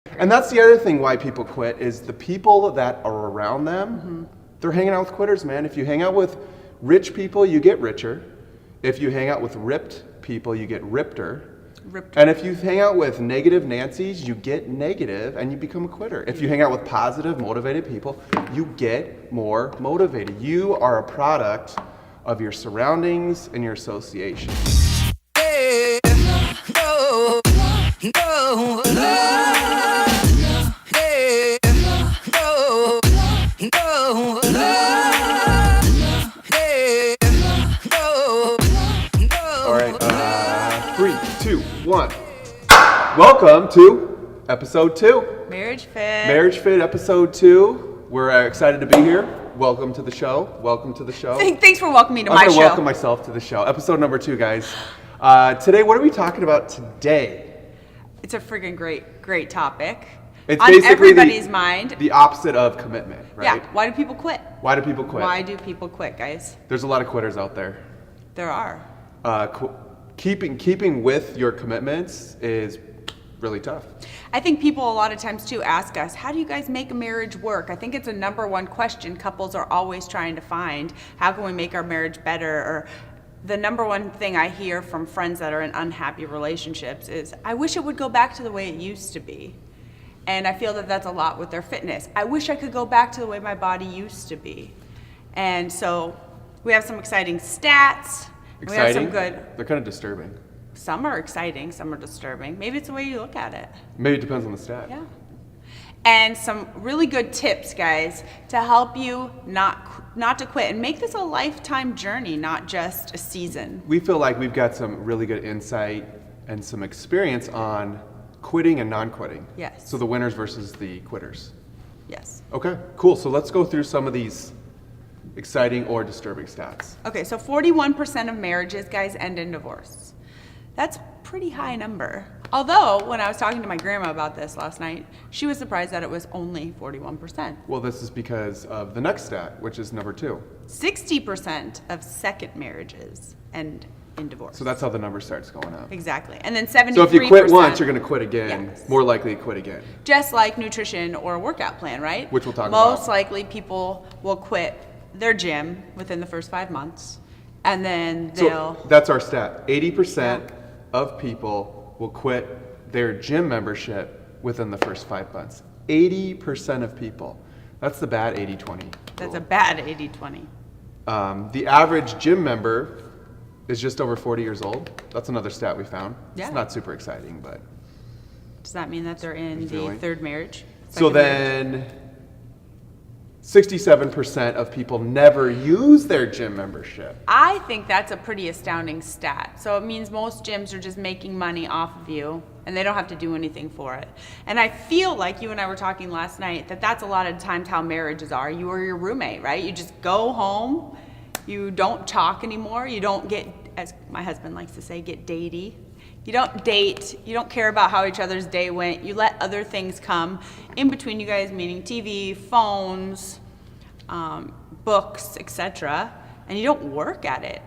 And that's the other thing why people quit is the people that are around them, they're hanging out with quitters, man. If you hang out with rich people, you get richer. If you hang out with ripped people, you get rippeder. And if you hang out with negative Nancys, you get negative and you become a quitter. If you hang out with positive, motivated people, you get more motivated. You are a product of your surroundings and your association. All right, 3, 2, 1. Welcome to episode 2. Marriage Fit. Marriage Fit, episode 2. We're excited to be here. Welcome to the show. Welcome to the show. Thanks for welcoming me to my show. I'm going to welcome myself to the show. Episode number 2, guys. Today, what are we talking about today? It's a friggin' great topic. It's on basically everybody's mind. The opposite of commitment, right? Yeah. Why do people quit? Why do people quit? Why do people quit, guys? There's a lot of quitters out there. There are. Keeping with your commitments is really tough. I think people a lot of times too ask us, how do you guys make a marriage work? I think it's a number one question couples are always trying to find. How can we make our marriage better? Or the number one thing I hear from friends that are in unhappy relationships is, I wish it would go back to the way it used to be. And I feel that that's a lot with their fitness. I wish I could go back to the way my body used to be. And so we have some exciting stats. Exciting? We have some good. They're kind of disturbing. Some are exciting, some are disturbing. Maybe it's the way you look at it. Maybe it depends on the stat. Yeah. And some really good tips, guys, to help you not to quit and make this a lifetime journey, not just a season. We feel like we've got some really good insight and some experience on quitting and non-quitting. Yes. So the winners versus the quitters. Yes. Okay, cool. So let's go through some of these exciting or disturbing stats. Okay, so 41% of marriages, guys, end in divorce. That's a pretty high number. Although, when I was talking to my grandma about this last night, she was surprised that it was only 41%. Well, this is because of the next stat, which is number 2. 60% of second marriages end in divorce. So that's how the number starts going up. Exactly. And then 73%. So if you quit once, you're going to quit again. Yes. More likely to quit again. Just like nutrition or a workout plan, right? Which we'll talk about. Most likely people will quit their gym within the first 5 months. And then they'll... So that's our stat. 80% of people will quit their gym membership within the first 5 months. 80% of people. That's the bad 80-20. That's a bad 80-20. The average gym member is just over 40 years old. That's another stat we found. Yeah. It's not super exciting, but... Does that mean that they're in the third marriage? So then 67% of people never use their gym membership. I think that's a pretty astounding stat. So it means most gyms are just making money off of you and they don't have to do anything for it. And I feel like you and I were talking last night that that's a lot of times how marriages are. You or your roommate, right? You just go home, you don't talk anymore, you don't get, as my husband likes to say, get datey. You don't date, you don't care about how each other's day went, you let other things come in between you guys, meaning TV, phones, books, etc., and you don't work at it.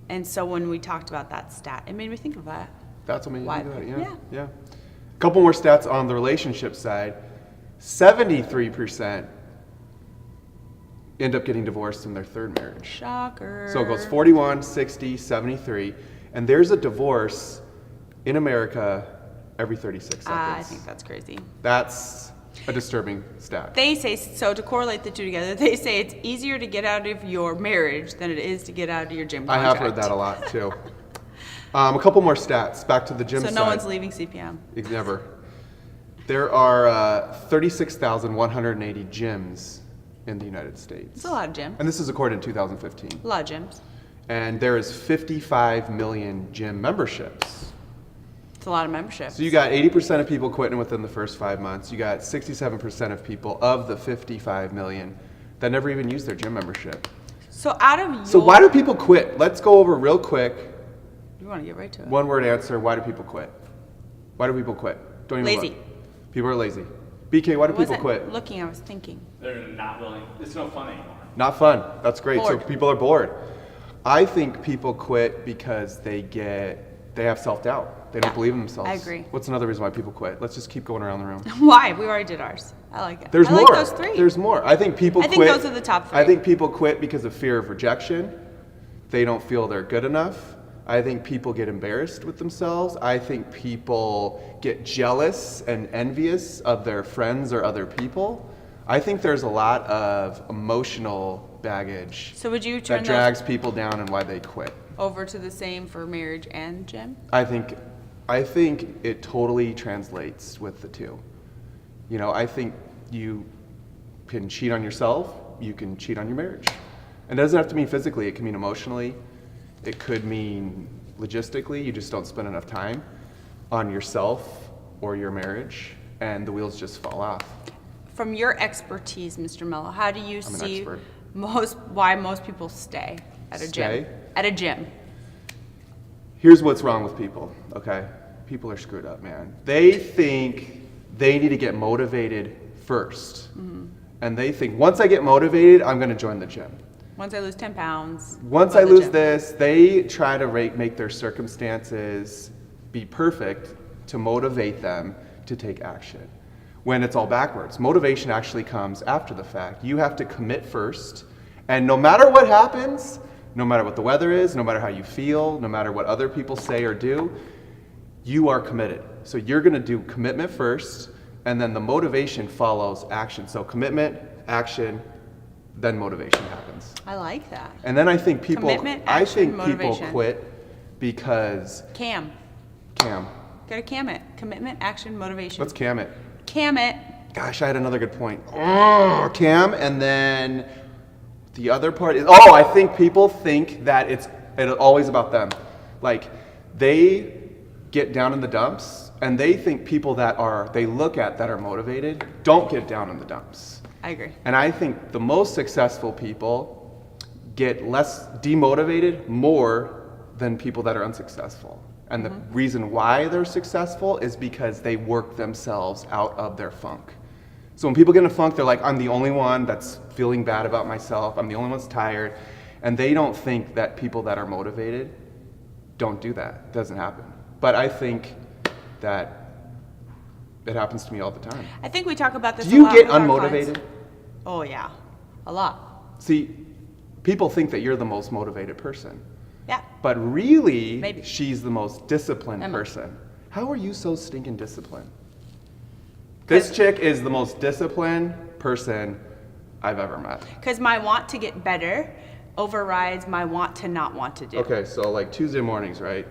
And so when we talked about that stat, it made me think of that. That's what made you think of it, yeah. A couple more stats on the relationship side. 73% end up getting divorced in their third marriage. Shocker. So it goes 41, 60, 73, and there's a divorce in America every 36 seconds. I think that's crazy. That's a disturbing stat. They say, so to correlate the two together, they say it's easier to get out of your marriage than it is to get out of your gym contract. I have heard that a lot too. A couple more stats, back to the gym side. So no one's leaving CPM. Never. There are 36,180 gyms in the United States. It's a lot of gyms. And this is according to 2015. A lot of gyms. And there is 55 million gym memberships. It's a lot of memberships. So you got 80% of people quitting within the first 5 months. You got 67% of people of the 55 million that never even use their gym membership. So out of your... So why do people quit? Let's go over real quick. You want to get right to it. One word answer. Why do people quit? Why do people quit? Don't even Lazy. Look. People are lazy. BK, why do people quit? I wasn't looking, I was thinking. They're not willing. It's no fun anymore. Not fun. That's great. Bored. So people are bored. I think people quit because they get they have self-doubt. They don't Yeah, believe in themselves. I agree. What's another reason why people quit? Let's just keep going around the room. Why? We already did ours. I like it. There's I more. like those three. There's more. I think people I quit. think those are the top three. I think people quit because of fear of rejection. They don't feel they're good enough. I think people get embarrassed with themselves. I think people get jealous and envious of their friends or other people. I think there's a lot of emotional baggage So would you turn that those drags people down and why they quit. over to the same for marriage and gym? I think it totally translates with the two. You know, I think you can cheat on yourself, you can cheat on your marriage. And it doesn't have to mean physically, it can mean emotionally, it could mean logistically, you just don't spend enough time on yourself or your marriage, and the wheels just fall off. From your expertise, Mr. Mello, how do you I'm an see expert. why most people stay at a Stay? gym? At a gym. Here's what's wrong with people, okay? People are screwed up, man. They think they need to get motivated first. And they think, once I get motivated, I'm gonna join the gym. Once I lose 10 pounds. Once go I to the lose gym. this, they try to make their circumstances be perfect to motivate them to take action. When it's all backwards. Motivation actually comes after the fact. You have to commit first, and no matter what happens, no matter what the weather is, no matter how you feel, no matter what other people say or do, you are committed. So you're gonna do commitment first, and then the motivation follows action. So commitment, action, then motivation happens. I like that. And then I think people, Commitment, action, people motivation. quit because Cam. Cam. Gotta cam it. Commitment, action, motivation. Let's cam it. Cam it. Gosh, I had another good point. Oh, cam, and then the other part is, I think people think that it's always about them. Like, they get down in the dumps, and they think people that they look at that are motivated don't get down in the dumps. I agree. And I think the most successful people get less demotivated more than people that are unsuccessful. And the reason why they're successful is because they work themselves out of their funk. So when people get in a funk, they're like, I'm the only one that's feeling bad about myself. I'm the only one that's tired. And they don't think that people that are motivated don't do that. It doesn't happen. But I think that it happens to me all the time. I think we talk about this Do a you lot get with our unmotivated? clients. Oh, yeah. A lot. See, people think that you're the most motivated person. Yeah. But really, Maybe. she's the most disciplined Emma. person. How are you so stinking disciplined? This chick is the most disciplined person I've ever met. Because my want to get better overrides my want to not want to do. Okay, so like Tuesday mornings, right?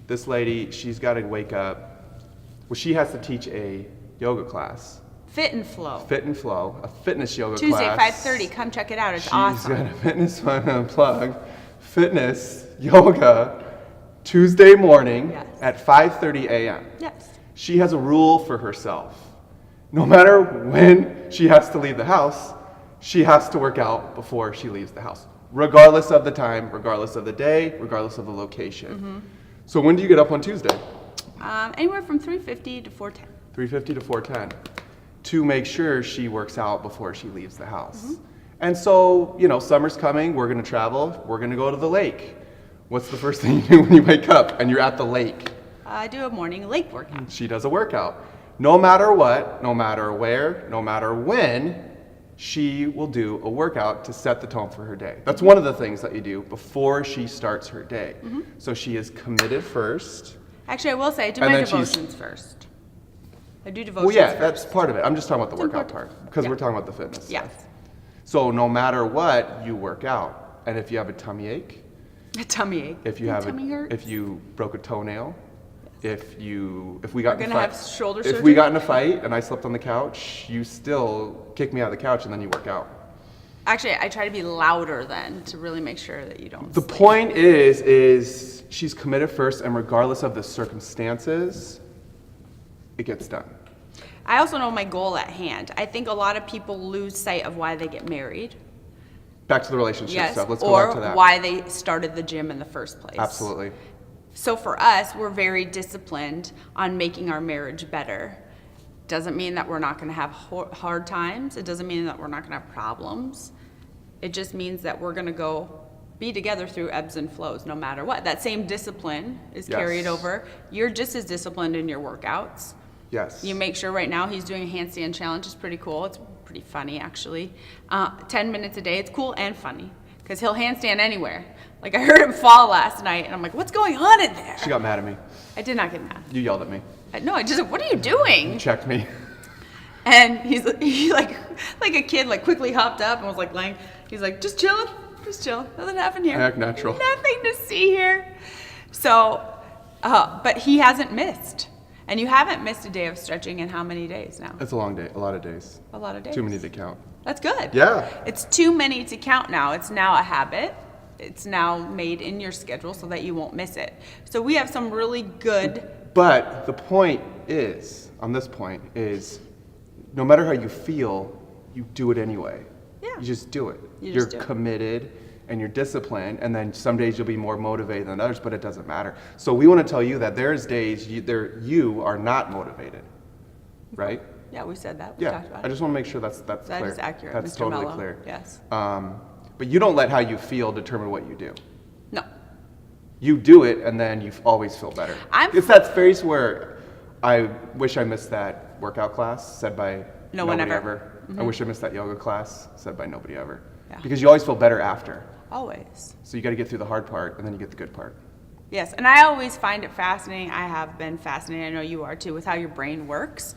This lady, she's got to wake up. Well, she has to teach a yoga class, Fit and flow. Fit and Flow, a fitness yoga Tuesday, class. 5:30. Come check it out. It's She's awesome. got a fitness plug, fitness, yoga, Tuesday morning Yes. at 5:30 a.m. Yes. She has a rule for herself. No matter when she has to leave the house, she has to work out before she leaves the house, regardless of the time, regardless of the day, regardless of the location. So when do you get up on Tuesday? Anywhere from 3:50 to 4:10. 3:50 to 4:10, to make sure she works out before she leaves the house. And so, summer's coming, we're gonna travel, we're gonna go to the lake. What's the first thing you do when you wake up and you're at the lake? I do a morning lake workout. She does a workout. No matter what, no matter where, no matter when, she will do a workout to set the tone for her day. That's one of the things that you do before she starts her day. So she is committed first. Actually, I will say I do And my then she's- devotions first. I do devotions Well, yeah, first. that's part of it. I'm just talking about the It's workout important. part because Yeah. we're talking about the fitness Yes. stuff. So no matter what, you work out. And if you have a tummy ache, A tummy ache. if you My have tummy hurts. if you broke a toenail, if we We're got in a gonna fight, have shoulder if surgery? we got in a fight and I slept on the couch, you still kick me out of the couch and then you work out. Actually, I try to be louder then to really make sure that you don't. The point is she's committed first, and regardless of the circumstances, it gets done. I also know my goal at hand. I think a lot of people lose sight of why they get married. Back to the relationship Yes. stuff. Let's go Or back to that. why they started the gym in the first place. Absolutely. So for us, we're very disciplined on making our marriage better. Doesn't mean that we're not going to have hard times. It doesn't mean that we're not going to have problems. It just means that we're going to go be together through ebbs and flows no matter what. That same discipline is Yes. carried over. You're just as disciplined in your workouts. Yes. You make sure right now he's doing a handstand challenge. It's pretty cool. It's pretty funny, actually. 10 minutes a day. It's cool and funny because he'll handstand anywhere. Like, I heard him fall last night, and I'm like, what's going on in there? She got mad at me. I did not get mad. You yelled at me. No, I just, what are you doing? You checked me. And he like a kid, like quickly hopped up and was like laying. He's like, just chilling. Nothing happened here. Act natural. Nothing to see here. So, but he hasn't missed. And you haven't missed a day of stretching in how many days now? It's a long day. A lot of days. A lot of days. Too many to count. That's good. Yeah. It's too many to count now. It's now a habit. It's now made in your schedule so that you won't miss it. So we have some really good. But the point is, on this point, is no matter how you feel, you do it anyway. Yeah. You just do it. You You're just do it. committed and you're disciplined, and then some days you'll be more motivated than others, but it doesn't matter. So we want to tell you that there's days you are not motivated, right? Yeah, we said that. We Yeah. talked about I it. just want to make sure that's That clear. is accurate, That's Mr. totally Mello. clear. Yes. But you don't let how you feel determine what you do. No. You do it, and then you always feel better. It's that phase where I wish I missed that workout class said by No one nobody ever. I wish I missed that yoga class said by nobody ever. Yeah. Because you always feel better after. Always. So you got to get through the hard part, and then you get the good part. Yes, and I always find it fascinating. I have been fascinated, I know you are too, with how your brain works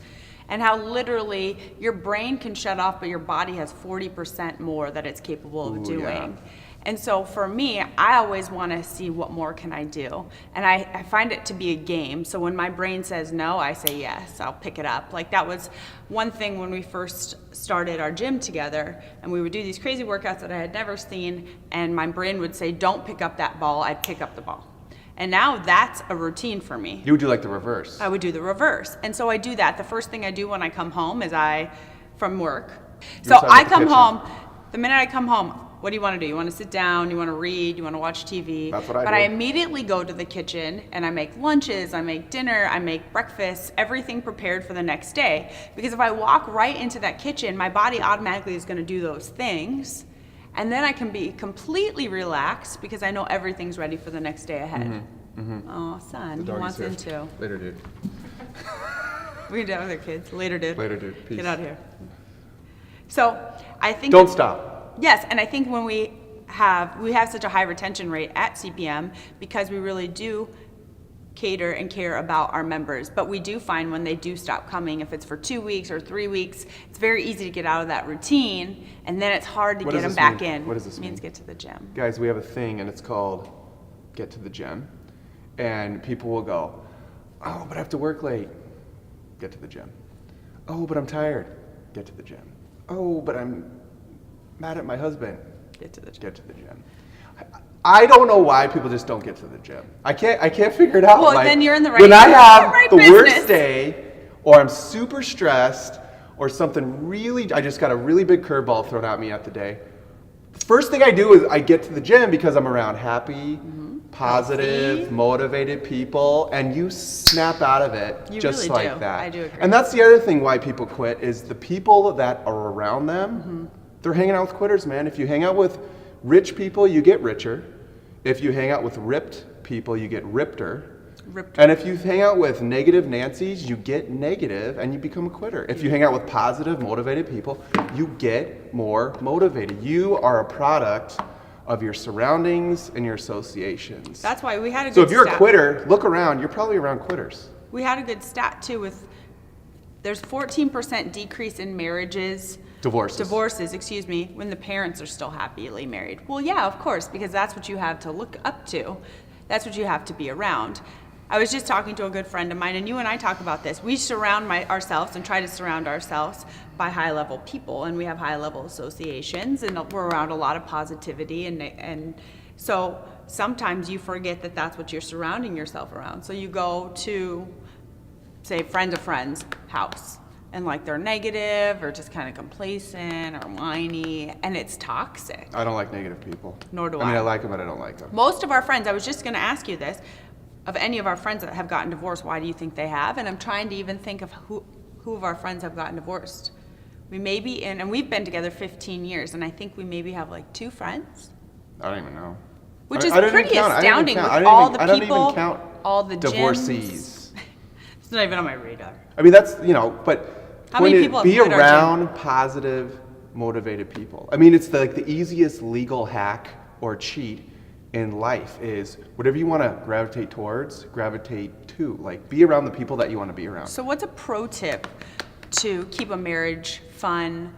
and how literally your brain can shut off, but your body has 40% more that it's capable of Ooh, doing. yeah. And so for me, I always want to see what more can I do. And I find it to be a game. So when my brain says no, I say yes, I'll pick it up. Like that was one thing when we first started our gym together and we would do these crazy workouts that I had never seen and my brain would say, don't pick up that ball, I'd pick up the ball. And now that's a routine for me. You would do like the reverse. I would do the reverse. And so I do that. The first thing I do when I come home is from work. So You're I inside the come kitchen. home, the minute I come home, what do you want to do? You want to sit down, you want to read, you want to watch TV. That's what I But do. I immediately go to the kitchen and I make lunches, I make dinner, I make breakfast, everything prepared for the next day. Because if I walk right into that kitchen, my body automatically is going to do those things. And then I can be completely relaxed because I know everything's ready for the next day ahead. Oh, son, he Doggy's wants here. in too. Later, dude. We can do other kids. Later, dude. Later, dude. Peace. Get out of here. So I think Don't stop. Yes, and I think when we have such a high retention rate at CPM because we really do cater and care about our members. But we do find when they do stop coming, if it's for 2 weeks or 3 weeks, it's very easy to get out of that routine, and then it's hard to What get does them this back mean? in. What does this It means mean? get to the gym. Guys, we have a thing, and it's called Get to the Gym. And people will go, oh, but I have to work late. Get to the gym. Oh, but I'm tired. Get to the gym. Oh, but I'm mad at my husband. Get to the gym. Get to the gym. I don't know why people just don't get to the gym. I can't figure it out. Well, then you're in the right- When I you're in have the right the business. worst day, or I'm super stressed, or something really, I just got a really big curveball thrown at me at the day. First thing I do is I get to the gym because I'm around happy, positive, Healthy. motivated people, and you snap out of it You just really like do. that. I do agree. And that's the other thing why people quit is the people that are around them, Mm-hmm. they're hanging out with quitters, man. If you hang out with rich people, you get richer. If you hang out with ripped people, you get rippeder. Ripped. And if you hang out with negative Nancys, you get negative and you become a quitter. If you hang out with positive, motivated people, you get more motivated. You are a product of your surroundings and your associations. That's why we had a good So if you're a stat. quitter, look around, you're probably around quitters. We had a good stat too with there's 14% decrease in marriages. Divorces, excuse me, when the parents are still happily married. Well, yeah, of course, because that's what you have to look up to. That's what you have to be around. I was just talking to a good friend of mine, and you and I talk about this. We surround ourselves and try to surround ourselves by high-level people, and we have high-level associations, and we're around a lot of positivity, and so sometimes you forget that that's what you're surrounding yourself around. So you go to, say, friend of friend's house, and like they're negative or just kind of complacent or whiny, and it's toxic. I don't like negative people. Nor do I mean, I. I like them, but I don't like them. Most of our friends, I was just going to ask you this, of any of our friends that have gotten divorced, why do you think they have? And I'm trying to even think of who of our friends have gotten divorced. We may be in, and we've been together 15 years, and I think we maybe have like 2 friends. I don't even know. Which is I don't even pretty count- I don't even astounding count- with I don't all even- the I don't people, even count all the gyms. divorcees. It's not even on my radar. I mean, that's, but How many when people have be quit our around positive, motivated people. I mean, it's the easiest legal hack or cheat in life is whatever you want to gravitate towards, gravitate to. Like, be around the people that you want to be around. So what's a pro tip to keep a marriage fun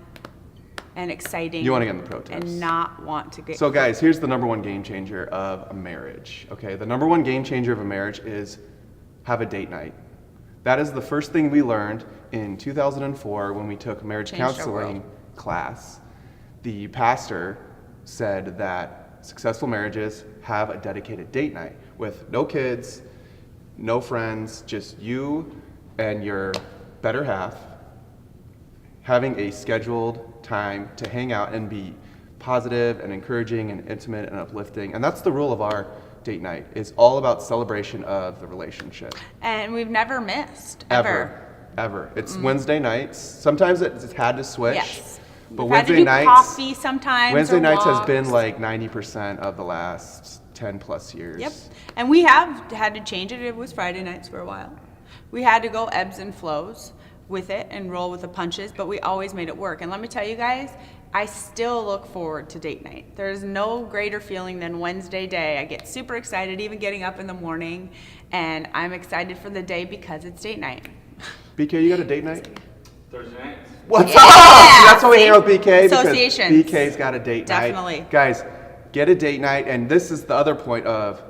and exciting? You want to get in the pro tips. And not want to get So guys, here's the number one game changer of a marriage. Okay, the number one game changer of a marriage is have a date night. That is the first thing we learned in 2004 when we took marriage Changed our counseling world. class. The pastor said that successful marriages have a dedicated date night with no kids, no friends, just you and your better half having a scheduled time to hang out and be positive and encouraging and intimate and uplifting. And that's the rule of our date night. It's all about celebration of the relationship. And we've never missed, Ever. It's Wednesday nights. Sometimes it's had to switch. Yes. But We've had to Wednesday do nights, coffee sometimes. Wednesday or nights has walks. been like 90% of the last 10 plus years. Yep. And we have had to change it. It was Friday nights for a while. We had to go ebbs and flows with it and roll with the punches, but we always made it work. And let me tell you guys, I still look forward to date night. There's no greater feeling than Wednesday day. I get super excited even getting up in the morning, and I'm excited for the day because it's date night. BK, you got a date night? Thursday nights. What's Yeah! up? That's why we See? hang out with BK, because Associations. BK's got a date Definitely. night. Guys, get a date night, and this is the other point of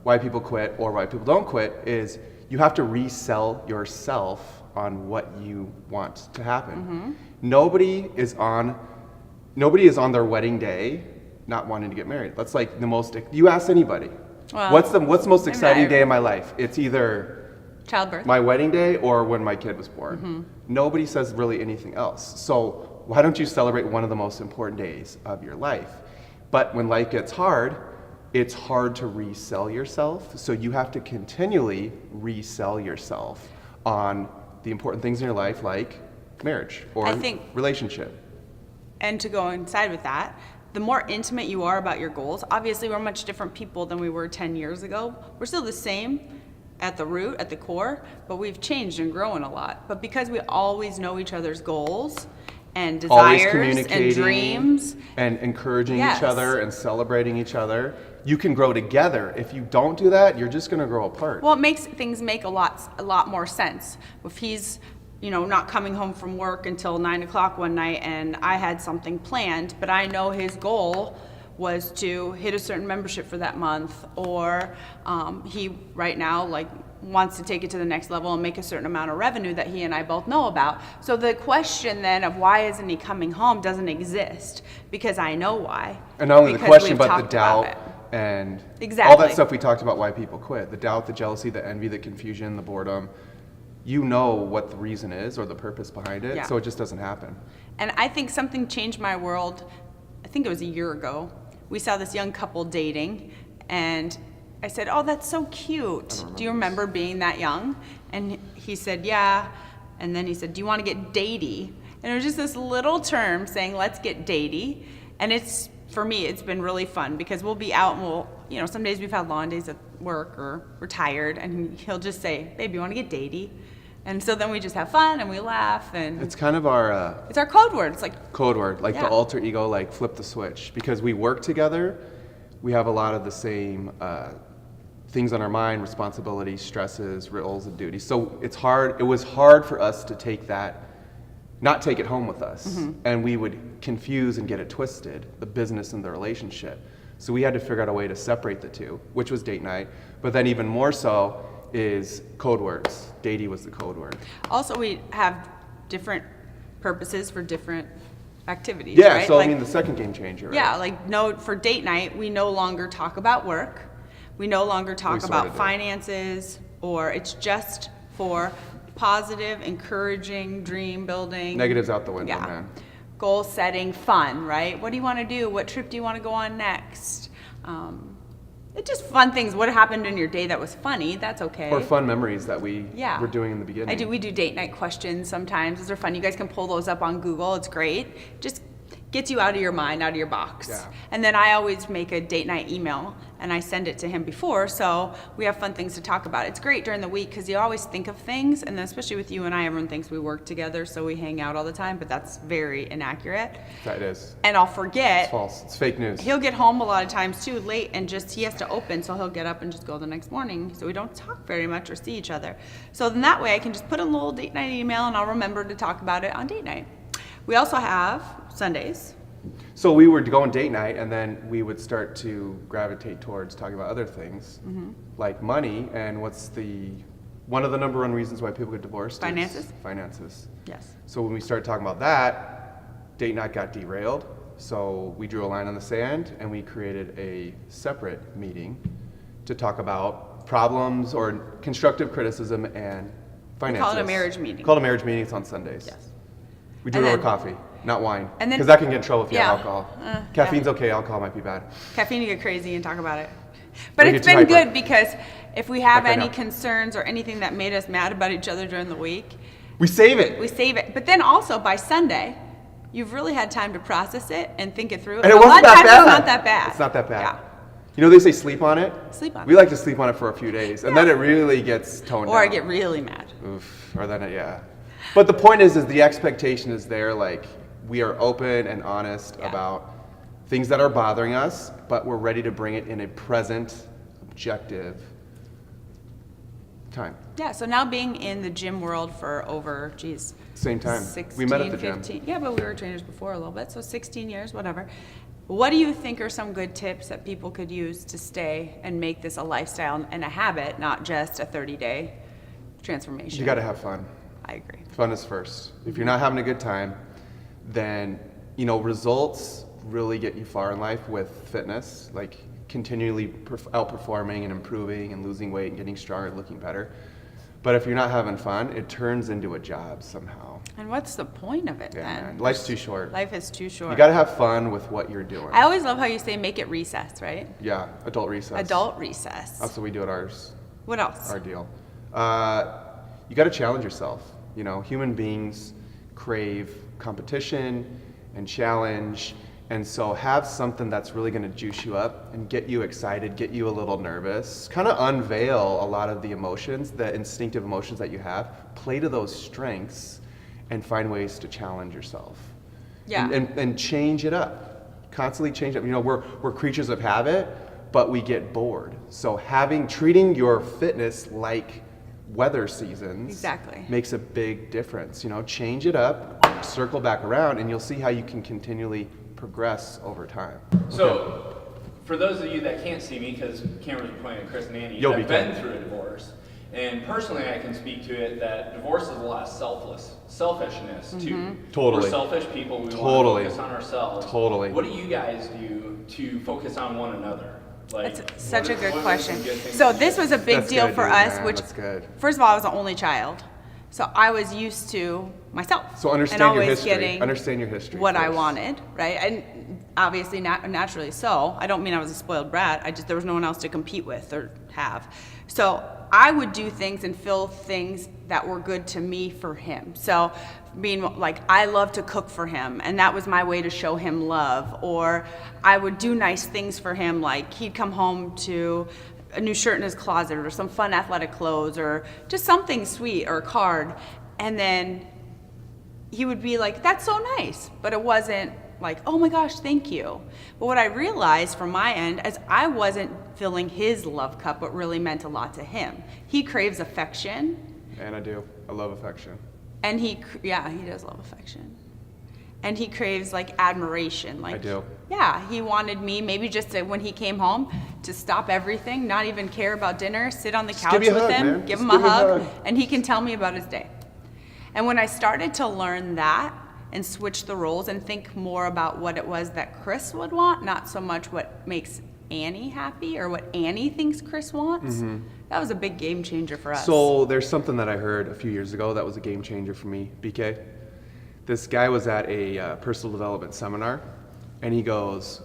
why people quit or why people don't quit is you have to resell yourself on what you want to happen. Mm-hmm. Nobody is on their wedding day not wanting to get married. That's like the most. You ask anybody, Well, what's the most maybe exciting not day of my life? It's either Childbirth. my wedding day or when my kid was born. Nobody says really anything else. So why don't you celebrate one of the most important days of your life? But when life gets hard, it's hard to resell yourself. So you have to continually resell yourself on the important things in your life, like marriage or I think- relationship. And to go inside with that, the more intimate you are about your goals, obviously we're much different people than we were 10 years ago. We're still the same at the root, at the core, but we've changed and grown a lot. But because we always know each other's goals and Always desires communicating and dreams, and encouraging Yes. each other and celebrating each other, you can grow together. If you don't do that, you're just going to grow apart. well, it makes things make a lot more sense. If he's, not coming home from work until 9 o'clock one night and I had something planned, but I know his goal was to hit a certain membership for that month, or he right now wants to take it to the next level and make a certain amount of revenue that he and I both know about. So the question then of why isn't he coming home doesn't exist, because I know why. And not only the Because question, we've but the talked about doubt it. and all Exactly. that stuff we talked about why people quit. The doubt, the jealousy, the envy, the confusion, the boredom. You know what the reason is or the purpose behind it, Yeah. so it just doesn't happen. And I think something changed my world. I think it was a year ago. We saw this young couple dating, and I said, "Oh, that's so cute. Do you remember being that young?" And he said, "Yeah." And then he said, "Do you want to get datey?" And it was just this little term saying, "Let's get datey." And for me, it's been really fun because we'll be out and some days we've had long days at work or we're tired, and he'll just say, "Babe, you want to get datey?" And so then we just have fun and we laugh, and It's kind of our it's our code word. It's like, code word, like Yeah. the alter ego, like flip the switch. Because we work together, we have a lot of the same things on our mind, responsibilities, stresses, roles, and duties. So it was hard for us to not take it home with us. And we would confuse and get it twisted, the business and the relationship. So we had to figure out a way to separate the two, which was date night. But then even more so is code words. Datey was the code word. also we have different purposes for different activities, Yeah, right? so I mean the second game changer, right? Yeah, for date night, we no longer talk about work. We no longer talk We sorta about do. finances, or it's just for positive, encouraging, dream building. Negatives out the window, Yeah. man. Goal setting, fun, right? What do you want to do? What trip do you want to go on next? It's just fun things. What happened in your day that was funny? That's okay. Or fun memories that we Yeah. were doing in the beginning. We do date night questions sometimes. Those are fun. You guys can pull those up on Google. It's great. Just gets you out of your mind, out of your box. Yeah. And then I always make a date night email and I send it to him before, so we have fun things to talk about. It's great during the week because you always think of things, and then especially with you and I, everyone thinks we work together, so we hang out all the time, but that's very inaccurate. That is. And I'll It's forget. false. It's fake news. He'll get home a lot of times too late, and just he has to open, so he'll get up and just go the next morning, so we don't talk very much or see each other. So then that way I can just put a little date night email and I'll remember to talk about it on date night. We also have Sundays. So we would go on date night, and then we would start to gravitate towards talking about other things, like money, and one of the number one reasons why people get divorced Finances? is finances. Yes. So when we started talking about that, date night got derailed. So we drew a line on the sand, and we created a separate meeting to talk about problems or constructive criticism and finances. call it a marriage meeting. Called a marriage meeting. It's on Sundays. Yes. We do And it over then- coffee, not wine. And then- Because that can get in trouble if you Yeah. have alcohol. Caffeine's okay, alcohol might be bad. Caffeine, you get crazy and talk about it. But Don't it's get too been hyper. good because if we have Like I any know. concerns or anything that made us mad about each other during the week, We save it. we save it. But then also by Sunday, you've really had time to process it and think it through. And it a lot wasn't of that times bad. It's not that bad. It's not that bad. Yeah. You know, they say sleep on it. Sleep on We it. like to sleep on it for a few days, and then it really gets toned Or down. I get really mad. Oof. Or then yeah. But the point is the expectation is there. Like, we are open and honest Yeah. about things that are bothering us, but we're ready to bring it in a present, objective time. Yeah, so now being in the gym world for over, Same time. 16, We met at the gym. 15. Yeah, but we were trainers before a little bit, so 16 years, whatever. What do you think are some good tips that people could use to stay and make this a lifestyle and a habit, not just a 30-day transformation? You got to have fun. I agree. Fun is first. If you're not having a good time, then, results really get you far in life with fitness, like continually outperforming and improving and losing weight and getting stronger and looking better. But if you're not having fun, it turns into a job somehow. And what's the point of it Yeah, then? man. Life's too short. Life is too short. You got to have fun with what you're doing. I always love how you say make it recess, right? Yeah, adult recess. Adult recess. That's what we do at ours. What else? Our deal. You got to challenge yourself. Human beings crave competition and challenge, and so have something that's really going to juice you up and get you excited, get you a little nervous, kind of unveil a lot of the emotions, the instinctive emotions that you have, play to those strengths, and find ways to challenge yourself. Yeah. And change it up. Constantly change it up. We're creatures of habit, but we get bored. So treating your fitness like weather seasons Exactly. makes a big difference. Change it up, circle back around, and you'll see how you can continually progress over time. So, for those of you that can't see me, because cameras are pointing at Chris and Andy, You'll I've be been good. through a divorce. And personally, I can speak to it that divorce is a lot of selfishness too. Totally. We're selfish people. We Totally. want to focus on ourselves. Totally. What do you guys do to focus on one another? That's such a good what are question. some good things So to this do? was a big That's deal good, for dude, us, man. which, That's good. first of all, I was the only child. So I was used to myself. So understand and your always history. getting Understand your history what I first. wanted, right? And obviously, naturally so. I don't mean I was a spoiled brat. There was no one else to compete with or have. So I would do things and fill things that were good to me for him. So being like, I love to cook for him, and that was my way to show him love. Or I would do nice things for him, like he'd come home to a new shirt in his closet or some fun athletic clothes or just something sweet or a card, and then he would be like, that's so nice, but it wasn't like, oh my gosh, thank you. But what I realized from my end is I wasn't filling his love cup, what really meant a lot to him. He craves affection, And I do. I love affection. and he does love affection. And he craves like admiration. Like, I do. Yeah, he wanted me maybe just to, when he came home, to stop everything, not even care about dinner, sit on the couch give me a with hug, him, man. give Just him give a me a hug, hug. and he can tell me about his day. And when I started to learn that and switch the roles and think more about what it was that Chris would want, not so much what makes Annie happy or what Annie thinks Chris wants, that was a big game changer for us. So there's something that I heard a few years ago that was a game changer for me, BK. This guy was at a personal development seminar, and he goes,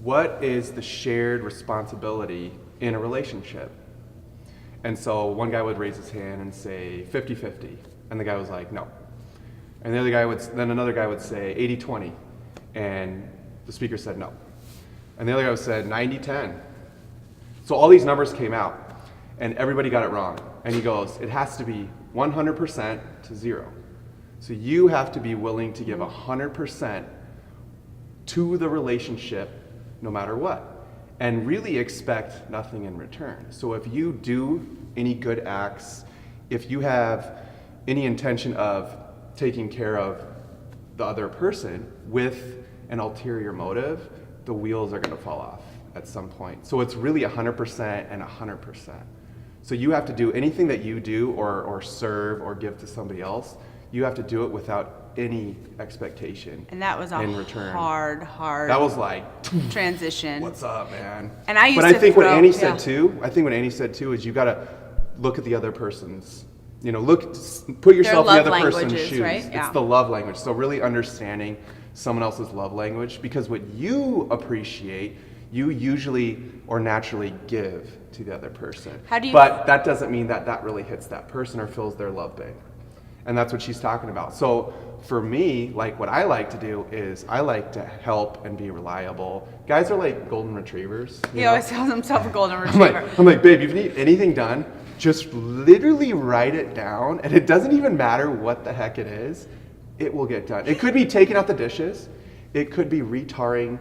what is the shared responsibility in a relationship? And so one guy would raise his hand and say 50-50, and the guy was like, no. And then another guy would say 80-20, And the speaker said no. And the other guy said 90-10. So all these numbers came out, and everybody got it wrong. And he goes, it has to be 100% to 0. So you have to be willing to give 100% to the relationship no matter what, and really expect nothing in return. So if you do any good acts, if you have any intention of taking care of the other person with an ulterior motive, the wheels are going to fall off at some point. So it's really 100% and 100%. So you have to do anything that you do or serve or give to somebody else, you have to do it without any expectation. And that was a in return. hard That was like, transition. what's up, man? And I used But I to think what throw- Annie yeah. said too is you got to look at the other person's, put yourself in the love other person's languages, shoes. right? It's Yeah. the love language. So really understanding someone else's love language, because what you appreciate, you usually or naturally give to the other person. But that doesn't mean that that really hits that person or fills their love bank. And that's what she's talking about. So for me, like what I like to do is I like to help and be reliable. Guys are like golden retrievers. He always calls himself a golden I'm retriever. like, babe, if you need anything done, just literally write it down, and it doesn't even matter what the heck it is, it will get done. It could be taking out the dishes. It could be retarring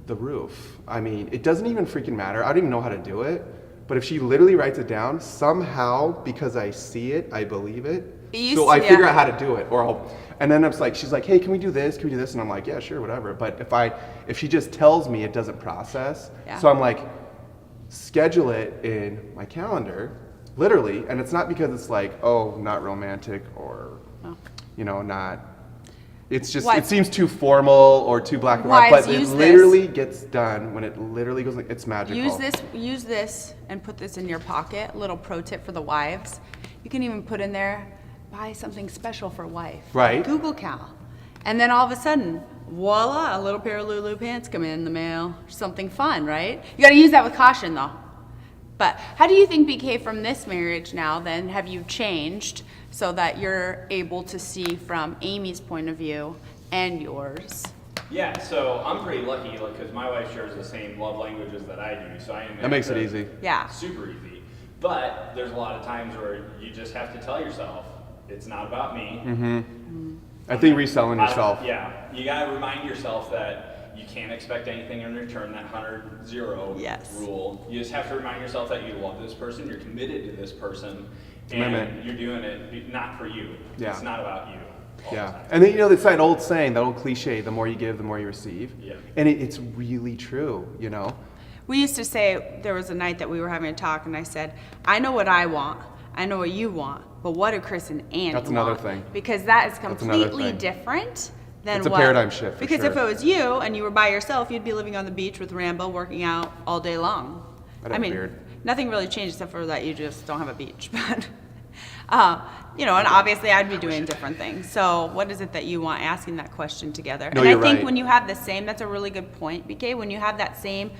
the roof. I mean, it doesn't even freaking matter. I don't even know how to do it. But if she literally writes it down, somehow, because I see it, I believe it. So I figure out how to do it. And then it's like, she's like, hey, can we do this? Can we do this? And I'm like, yeah, sure, whatever. But if she just tells me, it doesn't process. Yeah. So I'm like, schedule it in my calendar, literally. And it's not because it's like, oh, not romantic or, not. It's just, it seems too formal or too black and white, but it literally gets done when it literally goes, like, it's magical. Use this and put this in your pocket. A little pro tip for the wives. You can even put in there, buy something special for wife. Right. Google Cal. And then all of a sudden, voila, a little pair of Lulu pants come in the mail. Something fun, right? You gotta use that with caution though. But how do you think, BK, from this marriage now then, have you changed so that you're able to see from Amy's point of view and yours? Yeah, so I'm pretty lucky, because my wife shares the same love languages that I do, so I am. That makes it easy. Yeah. Super easy. But there's a lot of times where you just have to tell yourself, it's not about me. Mm-hmm. I think reselling yourself. Yeah, you gotta remind yourself that you can't expect anything in return, that 100-0 rule. You just have to remind yourself that you love this person, you're committed to this person, and you're doing it not for you. Yeah. It's not about you. Yeah, and then it's that old saying, that old cliche, the more you give, the more you receive. Yeah. And it's really true, We used to say, there was a night that we were having a talk, and I said, I know what I want, I know what you want, but what do Chris and Andy That's another thing. Because that is completely thing. different than It's a what... paradigm shift, for Because sure. if it was you and you were by yourself, you'd be living on the beach with Rambo, working out all day long. I'd have a beard. Nothing really changed except for that you just don't have a beach, but... and obviously I'd be doing different things. So what is it that you want, asking that question together? No, and I you're think right. when you have the same, that's a really good point, BK, when you have that same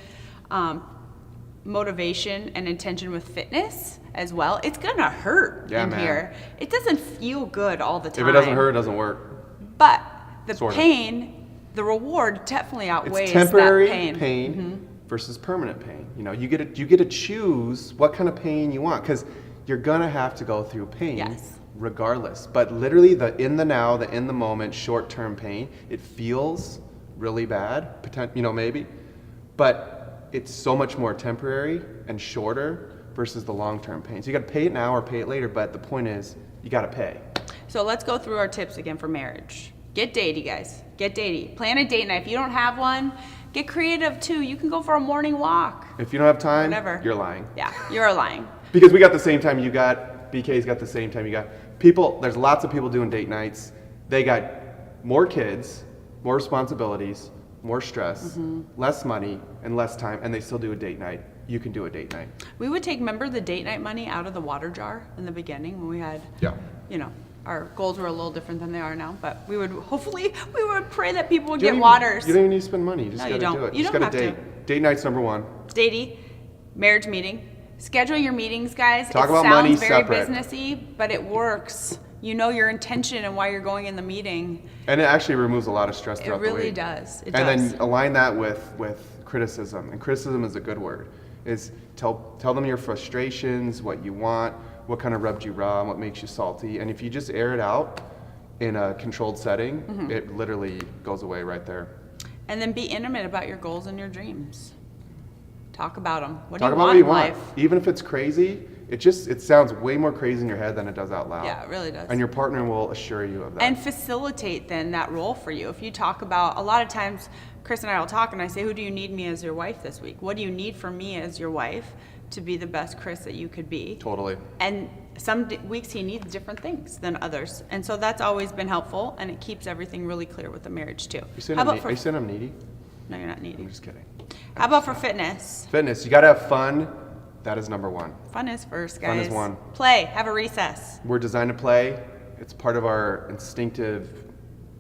motivation and intention with fitness as well, it's gonna hurt here. It doesn't feel good all the time. If it doesn't hurt, it doesn't work. But the Sort of. pain, the reward definitely outweighs It's temporary that pain. versus permanent pain. You get to choose what kind of pain you want, because you're gonna have to go through pain. Yes. Regardless. But literally the in the now, the in the moment, short-term pain, it feels really bad, maybe, but it's so much more temporary and shorter versus the long-term pain. So you got to pay it now or pay it later, but the point is you got to pay. So let's go through our tips again for marriage. Get datey, guys. Get datey. Plan a date night. If you don't have one, get creative too. You can go for a morning walk. If you don't have time, Whatever. you're lying. Yeah, you're lying. Because we got the same time you got, BK's got the same time you got. There's lots of people doing date nights. They got more kids, more responsibilities, more stress, less money, and less time, and they still do a date night. You can do a date night. We would remember the date night money out of the water jar in the beginning when we had, our goals were a little different than they are now, but we would pray that people would get waters. You don't even need to spend money. You just No, you got to don't. do it. You just don't got to have date. Date night's number one. Datey, marriage meeting. Schedule your meetings, guys. Talk It about sounds money very separate. businessy, but it works. You know your intention and why you're going in the meeting. And it actually removes a lot of stress It throughout the week. really does. It And does. then align that with criticism. And criticism is a good word. Is tell them your frustrations, what you want, what kind of rubbed you raw, what makes you salty. And if you just air it out in a controlled setting, it literally goes away right there. And then be intimate about your goals and your dreams. Talk about them. What Talk do you about want what you in want. life? Even if it's crazy, it sounds way more crazy in your head than it does out loud. Yeah, it really does. And your partner will assure you of that. And facilitate then that role for you. If you talk about, a lot of times Chris and I will talk and I say, who do you need me as your wife this week? What do you need from me as your wife to be the best Chris that you could be? Totally. And some weeks he needs different things than others. And so that's always been helpful, and it keeps everything really clear with the marriage too. Are you saying I'm needy? No, you're not needy. I'm just kidding. How about for fitness? Fitness, you gotta have fun. That is number one. Fun is first, guys. Fun is one. Play, have a recess. We're designed to play. It's part of our instinctive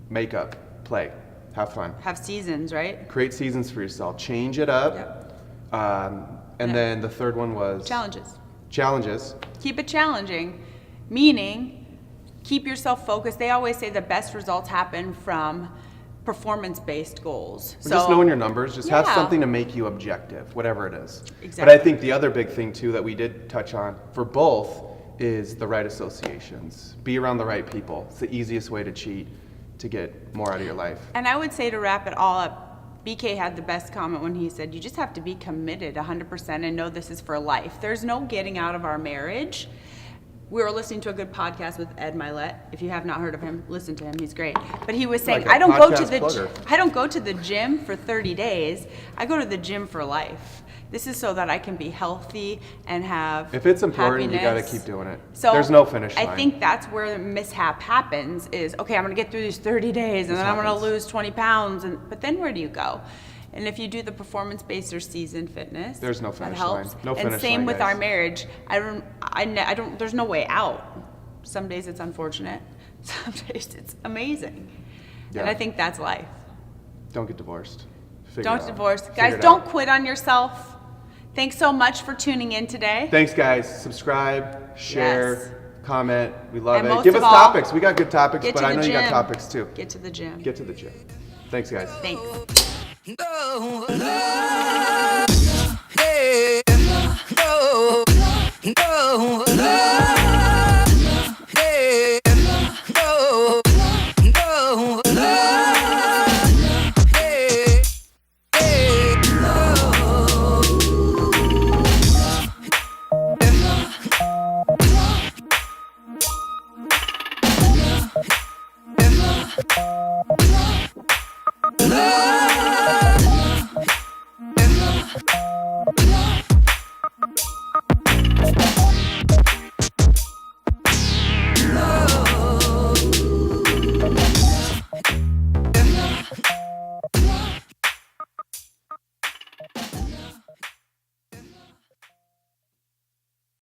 makeup. Play. Have fun. Have seasons, right? Create seasons for yourself. Change it up. Yep. And Yeah. then the third one was Challenges. Challenges. Keep it challenging, meaning keep yourself focused. They always say the best results happen from performance-based goals. Just knowing your numbers, just have Yeah. something to make you objective, whatever it is. Exactly. But I think the other big thing too that we did touch on for both is the right associations. Be around the right people. It's the easiest way to cheat, to get more out of your life. And I would say, to wrap it all up, BK had the best comment when he said, you just have to be committed 100% and know this is for life. There's no getting out of our marriage. We were listening to a good podcast with Ed Milet. If you have not heard of him, listen to him. He's great. But he was saying, Like a I don't go to podcast plugger. I don't go to the gym for 30 days. I go to the gym for life. This is so that I can be healthy and have If it's important, you gotta happiness. keep doing it. So There's no finish line. I think that's where the mishap happens is, okay, I'm gonna get through these 30 days and then I'm gonna happens. lose 20 pounds. But then where do you go? And if you do the performance-based or seasoned fitness, There's no that finish helps. line. No and finish same line, with guys. our marriage. There's no way out. Some days it's unfortunate. Some days it's amazing. Yeah. And I think that's life. Don't get divorced. Figure it Don't out. divorce. Figure Guys, it don't out. quit on yourself. Thanks so much for tuning in today. Thanks, guys. Subscribe, share, Yes. comment. We love And it. most Give of us all, topics. We got good topics, Get but to I the know you got gym. topics too. Get to the gym. Get to the gym. Thanks, guys. Thanks. No, yeah, no, no.